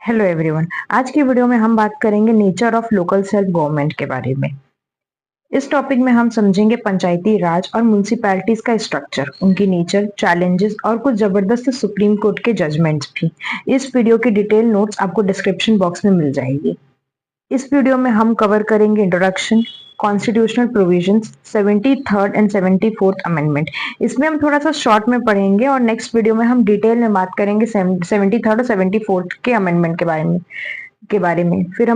Hello everyone. आज की video में हम बात करेंगे nature of local self government के बारे में। इस टॉपिक में हम समझेंगे पंचायती राज और म्यूनिसिपैलिटीज का स्ट्रक्चर, उनकी नेचर, चैलेंजेस और कुछ जबरदस्त सुप्रीम कोर्ट के जजमेंट्स भी। इस वीडियो की डिटेल नोट्स आपको डिस्क्रिप्शन बॉक्स में मिल जाएगी। इस वीडियो में हम कवर करेंगे introduction, constitutional provisions, 73rd and 74th amendment. इसमें हम थोड़ा सा शॉर्ट में पढ़ेंगे और नेक्स्ट वीडियो में हम डिटेल में बात करेंगे 73rd और 74th के अमेंडमेंट के बारे में। फिर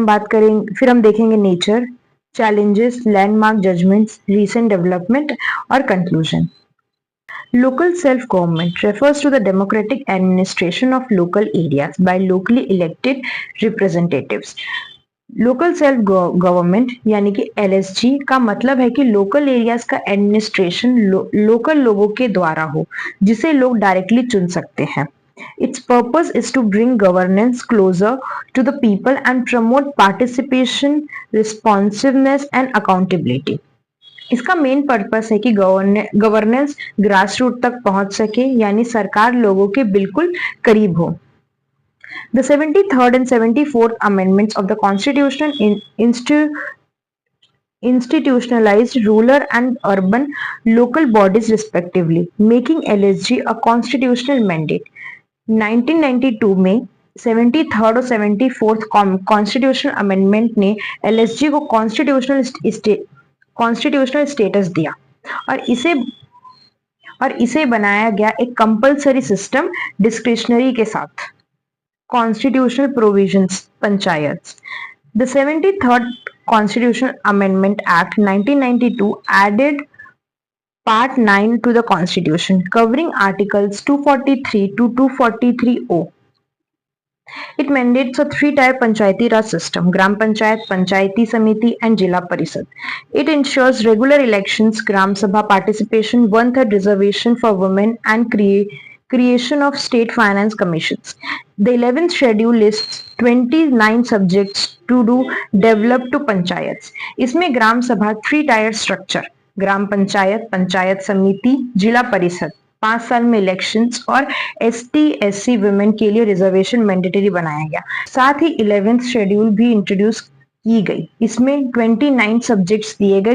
हम देखेंगे nature, challenges, landmark judgments, recent development और conclusion. Local self-government refers to the democratic administration of local areas by locally elected representatives. Local self government यानी कि LSG का मतलब है कि लोकल एरियाज का एडमिनिस्ट्रेशन लोकल लोगों के द्वारा हो, जिसे लोग डायरेक्टली चुन सकते हैं। Its purpose is to bring governance closer to the people and promote participation, responsiveness and accountability. इसका मेन पर्पस है कि गवर्नेंस ग्रास रूट तक पहुंच सके, यानी सरकार लोगों के बिल्कुल करीब हो। The 73rd and 74th amendments of the Constitution institutionalized rural and urban local bodies respectively, making LSG a constitutional mandate. 1992 में 73rd और 74th कॉन्स्टिट्यूशनल अमेंडमेंट ने LSG को कॉन्स्टिट्यूशनल स्टेटस दिया और इसे बनाया गया एक कंपलसरी सिस्टम डिस्क्रिशनरी के साथ। Constitutional provisions, panchayats. The 73rd Constitutional Amendment Act 1992 added Part 9 to the Constitution, covering Articles 243 to 243O. It mandates a three-tier Panchayati Raj system: Gram Panchayat, Panchayati Samiti, and Jila Parishad. It ensures regular elections, Gram Sabha participation, one-third reservation for women, and creation of state finance commissions. The 11th schedule lists 29 subjects to do develop to panchayats. इसमें ग्राम सभा 3-tier structure, ग्राम पंचायत, पंचायत समिति, जिला परिषद, 5 साल में elections और ST/SC women के लिए रिजर्वेशन मैंडेटरी बनाया गया। साथ ही 11th शेड्यूल भी इंट्रोड्यूस की गई। इसमें 29 सब्जेक्ट्स दिए गए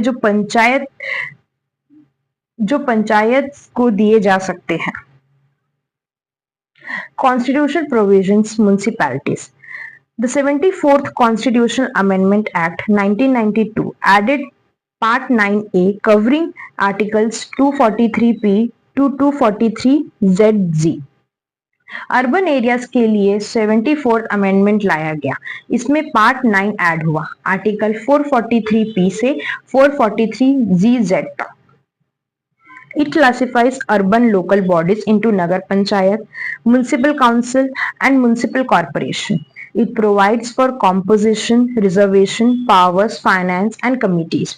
जो पंचायत को दिए जा सकते हैं। Constitutional provisions, municipalities. The 74th Constitutional Amendment Act 1992 added Part 9A covering Articles 243P to 243ZZ. Urban areas के लिए 74th अमेंडमेंट लाया गया। इसमें पार्ट 9 ऐड हुआ, आर्टिकल 443P से 443ZZ तक। It classifies urban local bodies into Nagar Panchayat, Municipal Council and Municipal Corporation. It provides for composition, reservation, powers, finance and committees.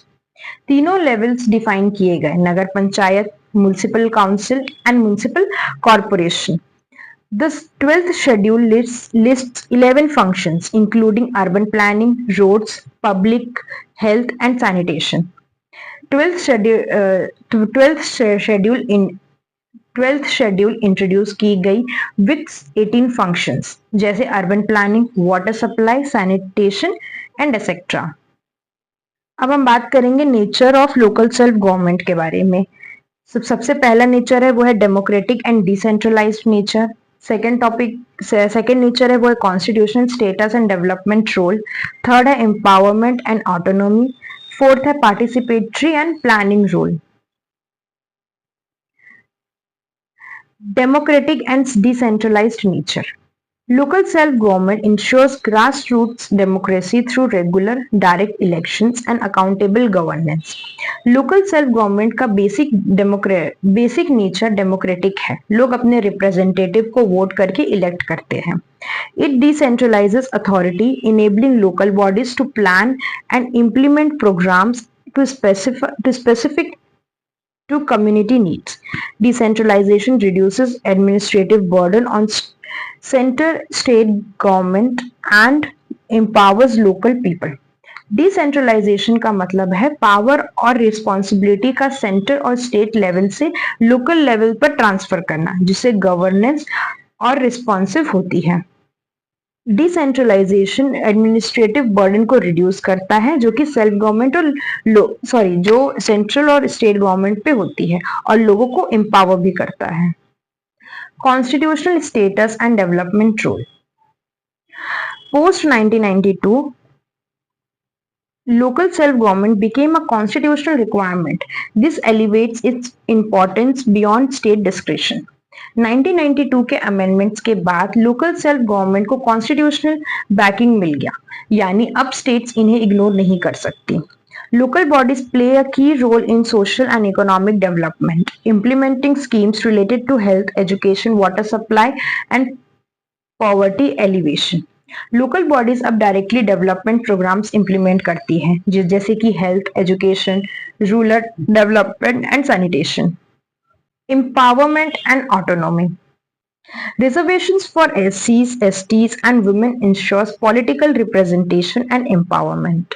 तीनों levels define किए गए: Nagar Panchayat, municipal council and municipal corporation. The 12th schedule lists 11 functions including urban planning, roads, public health and sanitation. 12th schedule introduce की गई with 18 functions, जैसे urban planning, water supply, sanitation and etcetera. अब हम बात करेंगे nature of local self government के बारे में। सबसे पहला नेचर है वो है democratic and decentralized nature. Second nature है वो है constitutional status and development role. Third है एम्पावरमेंट एंड ऑटोनॉमी। फोर्थ है participatory and planning role. Democratic and decentralized nature. Local self-government ensures grassroots democracy through regular, direct elections and accountable governance. Local self-government का basic nature democratic है। लोग अपने representative को vote करके elect करते हैं। It decentralizes authority, enabling local bodies to plan and implement programs to specific to community needs. Decentralization reduces administrative burden on state government and empowers local people. Decentralization का मतलब है power और responsibility का centre और state level से local level पर transfer करना, जिससे गवर्नेंस और रिस्पॉन्सिव होती है। डिसेंट्रलाइजेशन एडमिनिस्ट्रेटिव बर्डन को रिड्यूस करता है, जो कि सेल्फ गवर्नमेंट और जो सेंट्रल और स्टेट गवर्नमेंट पे होती है, और लोगों को एम्पावर भी करता है। Constitutional status and development role. Post 1992 local self-government became a constitutional requirement. This elevates its importance beyond state discretion. 1992 के अमेंडमेंट्स के बाद लोकल सेल्फ गवर्नमेंट को कॉन्स्टिट्यूशनल बैकिंग मिल गया, यानी अब स्टेट्स इन्हें इग्नोर नहीं कर सकती। Local bodies play a key role in social and economic development, implementing schemes related to health, education, water supply, and poverty alleviation. Local bodies अब directly development programmes implement करती हैं, जैसे कि health, education, rural development and sanitation. Empowerment and autonomy. Reservations for SCs, STs and women ensures political representation and empowerment.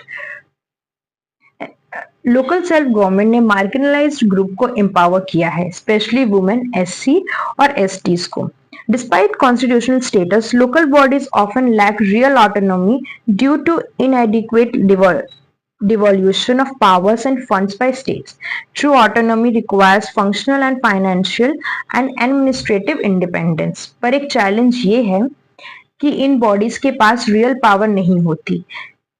Local self government ने marginalised group को empower किया है, specially women, SC और STs को। Despite constitutional status, local bodies often lack real autonomy due to inadequate devolution of powers and funds by states. True autonomy requires functional and financial and administrative independence. पर एक challenge ये है कि in bodies के पास real power नहीं होती,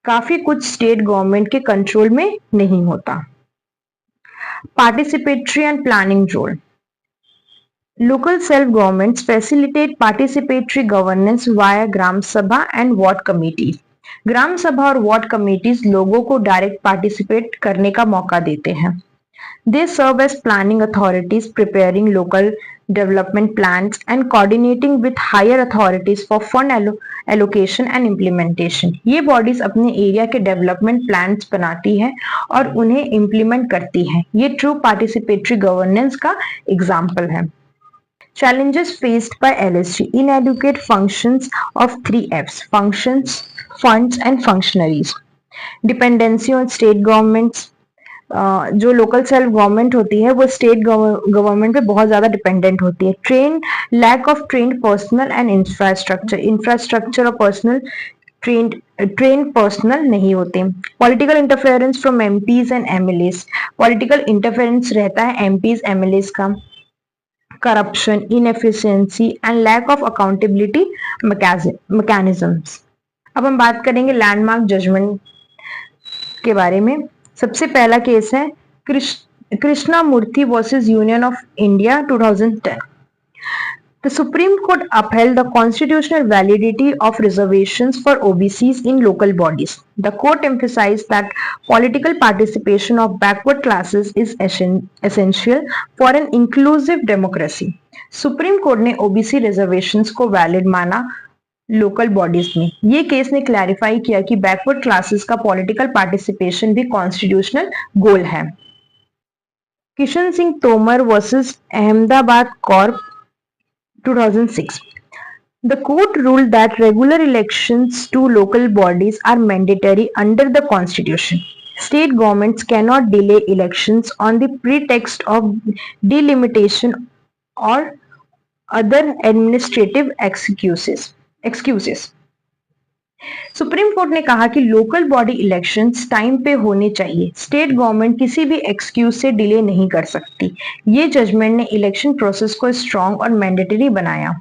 काफी कुछ स्टेट गवर्नमेंट के कंट्रोल में नहीं होता। Participatory and planning role. Local self-governments facilitate participatory governance via Gram Sabha and ward committees. ग्राम सभा और वार्ड कमिटीज लोगों को डायरेक्ट पार्टिसिपेट करने का मौका देते हैं। They serve as planning authorities, preparing local development plans and coordinating with higher authorities for fund allocation and implementation. ये बॉडीज अपने एरिया के डेवलपमेंट प्लान्स बनाती है और उन्हें इम्प्लीमेंट करती है। ये ट्रू पार्टिसिपेटरी गवर्नेंस का एग्जाम्पल है। Challenges faced by LSG: inadequate functions of 3 Fs: functions, funds and functionaries. Dependency on state governments. जो लोकल सेल्फ गवर्नमेंट होती है वो स्टेट गवर्नमेंट पे बहुत ज्यादा डिपेंडेंट होती है। Lack of trained personnel and infrastructure और पर्सनल ट्रेन पर्सनल नहीं होते। Political interference from MPs and MLAs। Political interference रहता है MPs MLAs का। corruption, inefficiency and lack of accountability mechanisms. अब हम बात करेंगे लैंडमार्क जजमेंट के बारे में। सबसे पहला केस है Krishna Murthy versus union of India 2010. The Supreme Court upheld the constitutional validity of reservations for OBCs in local bodies. The court emphasized that political participation of backward classes is essential for an inclusive democracy. Supreme Court ने OBC reservations को valid माना local bodies में। ये case ने clarify किया कि backward classes का political participation भी कॉन्स्टिट्यूशनल गोल है। Kishan Singh Tomar versus Ahmedabad Corp 2006. The court ruled that regular elections to local bodies are mandatory under the constitution. State governments cannot delay elections on the pretext of delimitation or other administrative excuses. Supreme court ने कहा कि local body elections time पे होने चाहिए, state government किसी भी excuse से delay नहीं कर सकती। ये जजमेंट ने इलेक्शन प्रोसेस को स्ट्रॉन्ग और मैंडेटरी बनाया।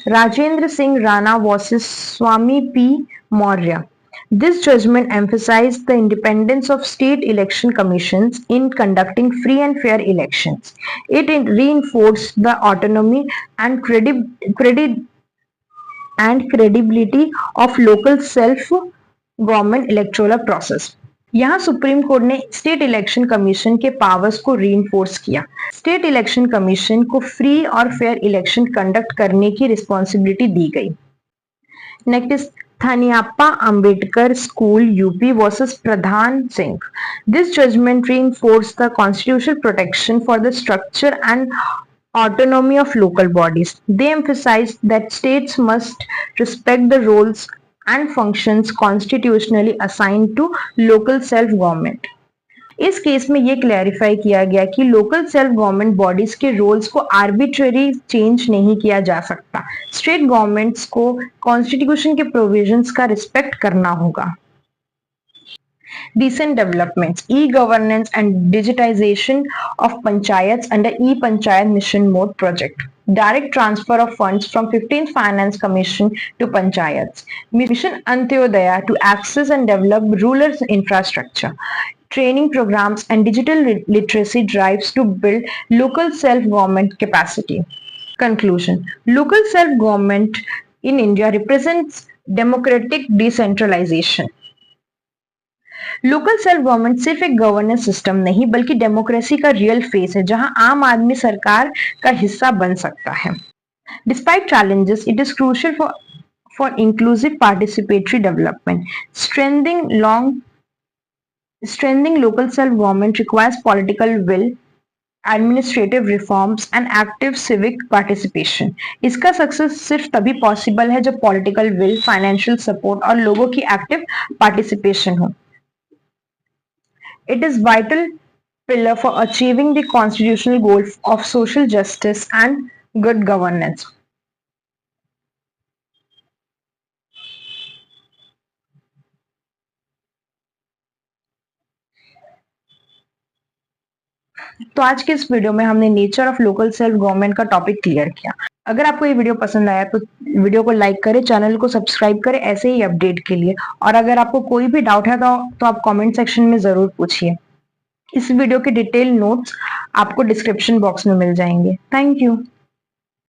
Rajendra Singh Rana versus Swami P Maurya. This judgment emphasized the independence of state election commissions in conducting free and fair elections. It reinforced the autonomy and credibility of local self-government electoral process. यहाँ supreme court ने state election commission के powers को reinforce किया। State election commission को free और fair election conduct करने की responsibility दी गई। Next Thaniyappa Ambedkar school UP versus Pradhan Singh. This judgment reinforced the constitutional protection for the structure and autonomy of local bodies. They emphasized that states must respect the roles and functions constitutionally assigned to local self-government. इस case में ये clarify किया गया कि local self government bodies के roles को arbitrary change नहीं किया जा सकता। स्टेट गवर्नमेंट्स को कॉन्स्टिट्यूशन के प्रोविजंस का रिस्पेक्ट करना होगा। Recent developments, e-governance and digitization of panchayats under e-panchayat mission mode project. Direct transfer of funds from 15th Finance Commission to panchayats. Mission Antyodaya to access and develop rural infrastructure. Training programs and digital literacy drives to build local self-government capacity. Conclusion. Local self-government in India represents democratic decentralization. Local self government सिर्फ एक governance system नहीं बल्कि democracy का real face है जहां आम आदमी सरकार का हिस्सा बन सकता है। Despite challenges, it is crucial for inclusive participatory development. Strengthening local self-government requires political will, administrative reforms and active civic participation. इसका सक्सेस सिर्फ तभी पॉसिबल है जब पॉलिटिकल विल, फाइनेंशियल सपोर्ट और लोगों की एक्टिव पार्टिसिपेशन हो। It is vital pillar for achieving the constitutional goal of social justice and good governance. तो आज के इस वीडियो में हमने nature of local self government का टॉपिक क्लियर किया। अगर आपको ये वीडियो पसंद आया तो वीडियो को लाइक करें, चैनल को सब्सक्राइब करें ऐसे ही अपडेट के लिए। और अगर आपको कोई भी डाउट है तो आप कमेंट सेक्शन में जरूर पूछिए। इस वीडियो के डिटेल नोट्स आपको डिस्क्रिप्शन बॉक्स में मिल जाएंगे। Thank you.